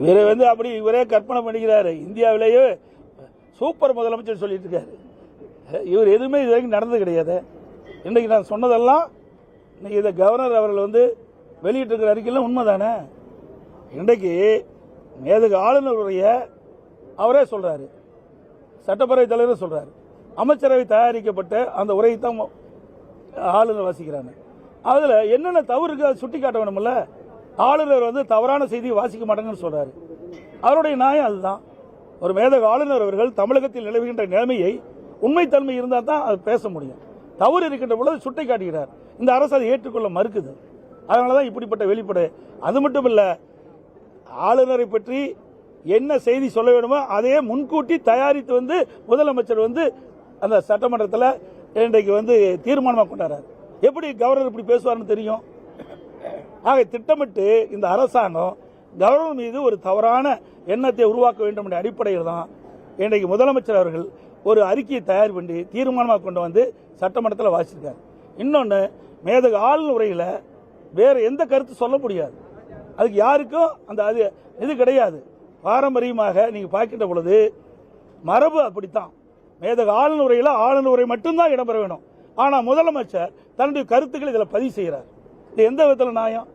இவரை அப்படி இவரே கற்பனை பண்ணிக்கிறாரு. இந்தியாவிலேயே சூப்பர் முதலமைச்சர் சொல்லிட்டு இருக்காரு. இவர் எதுவுமே இது வரைக்கும் நடந்தது கிடையாது. இன்றைக்கு நான் சொன்னதெல்லாம் இன்னைக்கு இதை கவர்னர் அவர்கள் வெளியிட்டு இருக்கிற அறிக்கையில் உண்மைதானே. இன்றைக்கு மேதகு ஆளுநருடைய அவரே சொல்றாரு, சட்டப்பேரவை தலைவர் சொல்றாரு, அமைச்சரவை தயாரிக்கப்பட்ட அந்த உரையை தான் ஆளுநர் வாசிக்கிறாங்க. அதுல என்னென்ன தவறு இருக்கு அதை சுட்டி காட்ட வேணும்ல. ஆளுநர் தவறான செய்தியை வாசிக்க மாட்டாங்கன்னு சொல்றாரு. அவருடைய நியாயம் அதுதான். ஒரு மேதகு ஆளுநர் அவர்கள் தமிழகத்தில் நிலவுகின்ற நிலைமையை உண்மைத்தன்மை இருந்தால் தான் அது பேச முடியும். தவறு இருக்கின்ற பொழுது சுட்டி காட்டுகிறார். இந்த அரசு அதை ஏற்றுக்கொள்ள மறுக்குது. அதனாலதான் இப்படிப்பட்ட வெளிப்படை. அது மட்டும் இல்ல, ஆளுநரை பற்றி என்ன செய்தி சொல்ல வேண்டுமோ அதையே முன்கூட்டி தயாரித்து முதலமைச்சர் அந்த சட்டமன்றத்தில் இன்றைக்கு தீர்மானமாக கொண்டாடுறார். எப்படி கவர்னர் இப்படி பேசுவார்னு தெரியும். ஆக திட்டமிட்டு இந்த அரசாங்கம் கவர்னர் மீது ஒரு தவறான எண்ணத்தை உருவாக்க வேண்டும் என்ற அடிப்படையில் தான் இன்றைக்கு முதலமைச்சர் அவர்கள் ஒரு அறிக்கையை தயார் பண்ணி தீர்மானமாக கொண்டு சட்டமன்றத்தில் வாசிச்சிருக்கார். இன்னொன்று, மேதகு ஆளுநர் உரையில் வேற எந்த கருத்து சொல்ல முடியாது. அதுக்கு யாருக்கும் அந்த இது கிடையாது. பாரம்பரியமாக நீங்க பார்க்கின்ற பொழுது மரபு அப்படித்தான். மேதகு ஆளுநர் உரையில் ஆளுநர் உரை மட்டும்தான் இடம்பெற வேணும். ஆனா முதலமைச்சர் தன்னுடைய கருத்துக்களை இதில் பதிவு செய்கிறார். இது எந்த விதத்தில் நியாயம்?